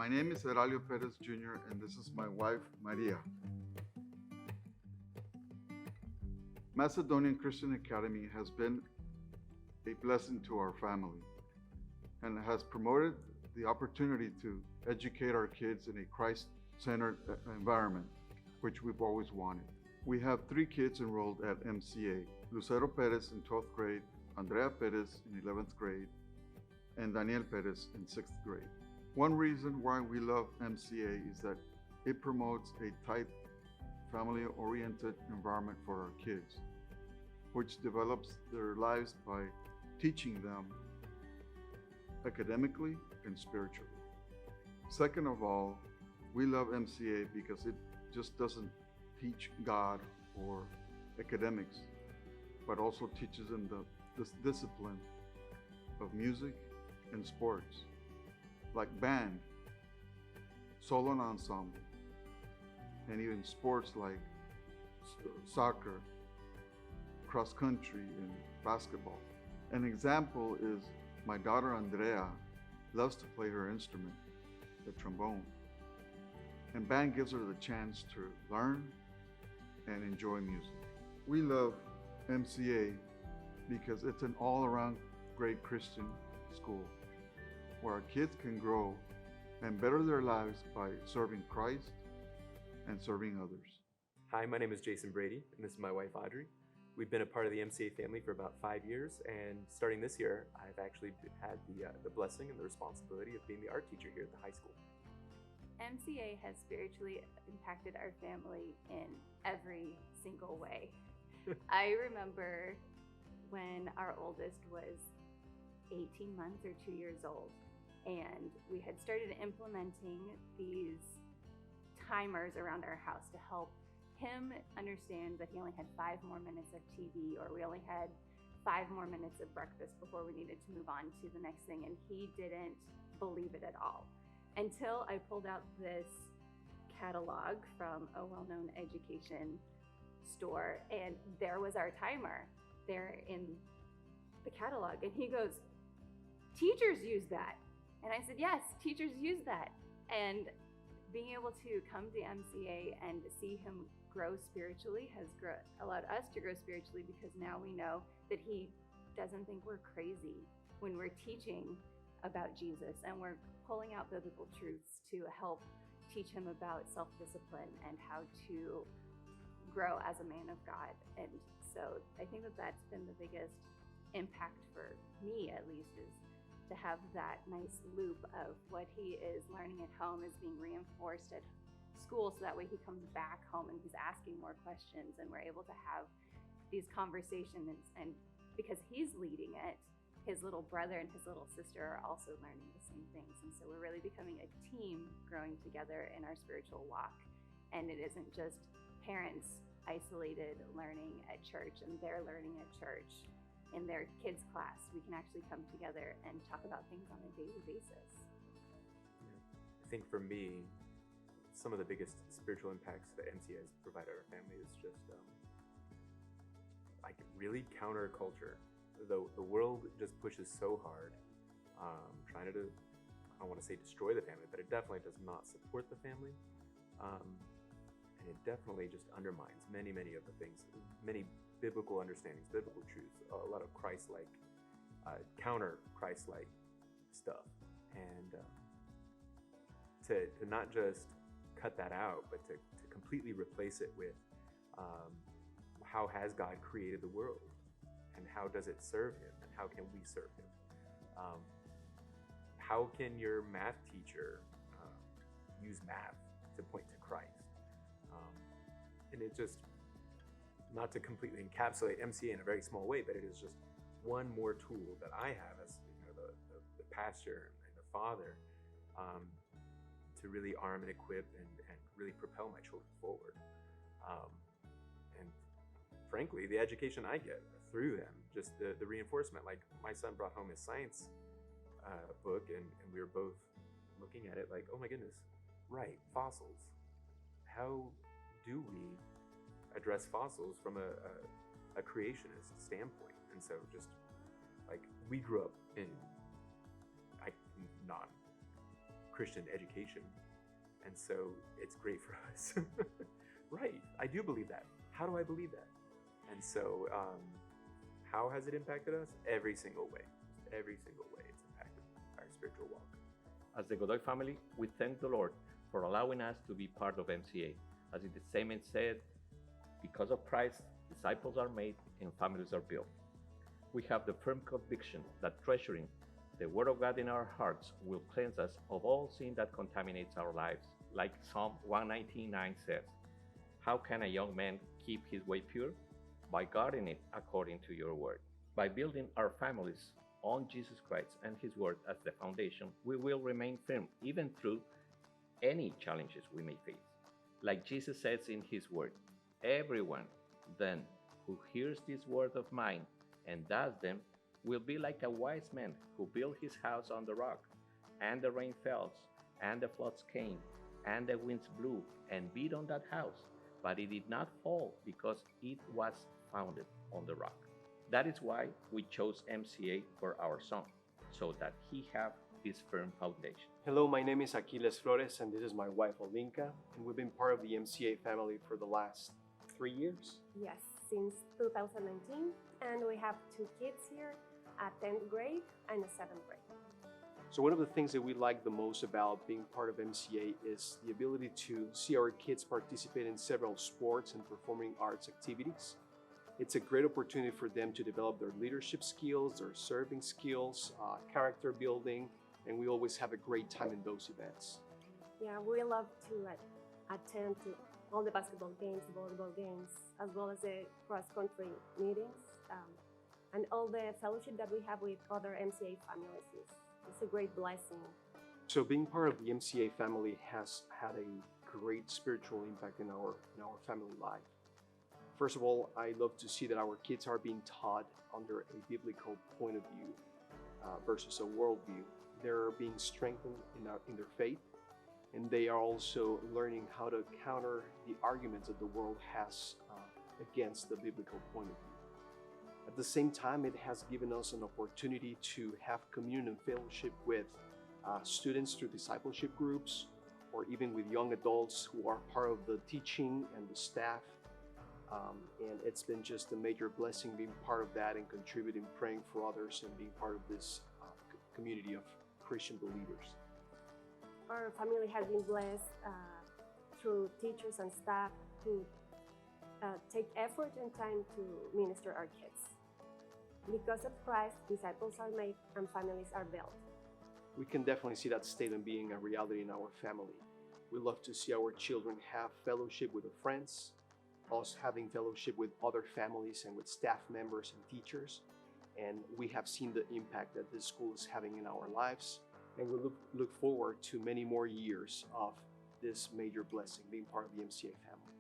My name is Heralio Perez Jr., and this is my wife, Maria. Macedonian Christian Academy has been a blessing to our family and has promoted the opportunity to educate our kids in a Christ-centered environment, which we've always wanted. We have 3 kids enrolled at MCA: Lucero Perez in 12th grade, Andrea Perez in 11th grade, and Daniel Perez in 6th grade. One reason why we love MCA is that it promotes a tight, family-oriented environment for our kids, which develops their lives by teaching them academically and spiritually. Second of all, we love MCA because it just doesn't teach God or academics, but also teaches them this discipline of music and sports, like band, solo and ensemble, and even sports like soccer, cross country, and basketball. An example is my daughter Andrea loves to play her instrument, the trombone, and band gives her the chance to learn and enjoy music. We love MCA because it's an all-around great Christian school where our kids can grow and better their lives by serving Christ and serving others. Hi, my name is Jason Brady, and this is my wife, Audrey. We've been a part of the MCA family for about 5 years, and starting this year, I've actually had the blessing and the responsibility of being the art teacher here at the high school. MCA has spiritually impacted our family in every single way. I remember when our oldest was 18 months or 2 years old, and we had started implementing these timers around our house to help him understand that he only had 5 more minutes of TV, or we only had 5 more minutes of breakfast before we needed to move on to the next thing. And he didn't believe it at all until I pulled out this catalog from a well-known education store, and there was our timer there in the catalog. And he goes, "Teachers use that." And I said, "Yes, teachers use that." And being able to come to MCA and see him grow spiritually has allowed us to grow spiritually, because now we know that he doesn't think we're crazy when we're teaching about Jesus, and we're pulling out biblical truths to help teach him about self-discipline and how to grow as a man of God. And so I think that that's been the biggest impact for me, at least, is to have that nice loop of what he is learning at home is being reinforced at school, so that way he comes back home and he's asking more questions, and we're able to have these conversations. And because he's leading it, his little brother and his little sister are also learning the same things. And so we're really becoming a team growing together in our spiritual walk. And it isn't just parents isolated learning at church and they're learning at church in their kids' class. We can actually come together and talk about things on a daily basis. I think for me, some of the biggest spiritual impacts that MCA has provided our family is just like really counterculture. The world just pushes so hard, trying to, I don't want to say destroy the family, but it definitely does not support the family. And it definitely just undermines many of the things, many biblical understandings, biblical truths, a lot of Christ-like, counter Christ-like stuff. And to not just cut that out, but to completely replace it with how has God created the world, and how does it serve him, and how can we serve him? How can your math teacher use math to point to Christ? And it just, not to completely encapsulate MCA in a very small way, but it is just one more tool that I have as, you know, the pastor and the father, to really arm and equip and really propel my children forward. And frankly, the education I get through them, just the reinforcement. Like, my son brought home his science book, and we were both looking at it like, oh my goodness, right, fossils. How do we address fossils from a creationist standpoint? And so just like, we grew up in non-Christian Christian education. And so it's great for us. Right, I do believe that. How do I believe that? And so how has it impacted us? Every single way. Every single way it's impacted our spiritual walk. As the Godoy family, we thank the Lord for allowing us to be part of MCA. As the statement said, because of Christ, disciples are made and families are built. We have the firm conviction that treasuring the Word of God in our hearts will cleanse us of all sin that contaminates our lives. Like Psalm 119:9 says, "How can a young man keep his way pure? By guarding it according to your word." By building our families on Jesus Christ and His Word as the foundation, we will remain firm even through any challenges we may face. Like Jesus says in His Word, "Everyone then who hears this word of mine and does them will be like a wise man who built his house on the rock. And the rain fell, and the floods came, and the winds blew and beat on that house, but it did not fall because it was founded on the rock." That is why we chose MCA for our son, so that he have this firm foundation. Hello, my name is Aquiles Flores, and this is my wife Olinka, and we've been part of the MCA family for the last 3 years. Yes, since 2019, and we have 2 kids here, a 10th grade and a 7th grade. So one of the things that we like the most about being part of MCA is the ability to see our kids participate in several sports and performing arts activities. It's a great opportunity for them to develop their leadership skills, their serving skills, character building, and we always have a great time in those events. Yeah, we love to attend to all the basketball games, volleyball games, as well as the cross-country meetings, and all the fellowship that we have with other MCA families. It's a great blessing. So being part of the MCA family has had a great spiritual impact in our family life. First of all, I love to see that our kids are being taught under a biblical point of view versus a worldview. They're being strengthened in their faith, and they are also learning how to counter the arguments that the world has against the biblical point of view. At the same time, it has given us an opportunity to have communion and fellowship with students through discipleship groups, or even with young adults who are part of the teaching and the staff. And it's been just a major blessing being part of that and contributing, praying for others, and being part of this community of Christian believers. Our family has been blessed through teachers and staff who take effort and time to minister our kids. Because of Christ, disciples are made and families are built. We can definitely see that statement being a reality in our family. We love to see our children have fellowship with their friends, us having fellowship with other families and with staff members and teachers. And we have seen the impact that this school is having in our lives. And we look forward to many more years of this major blessing, being part of the MCA family.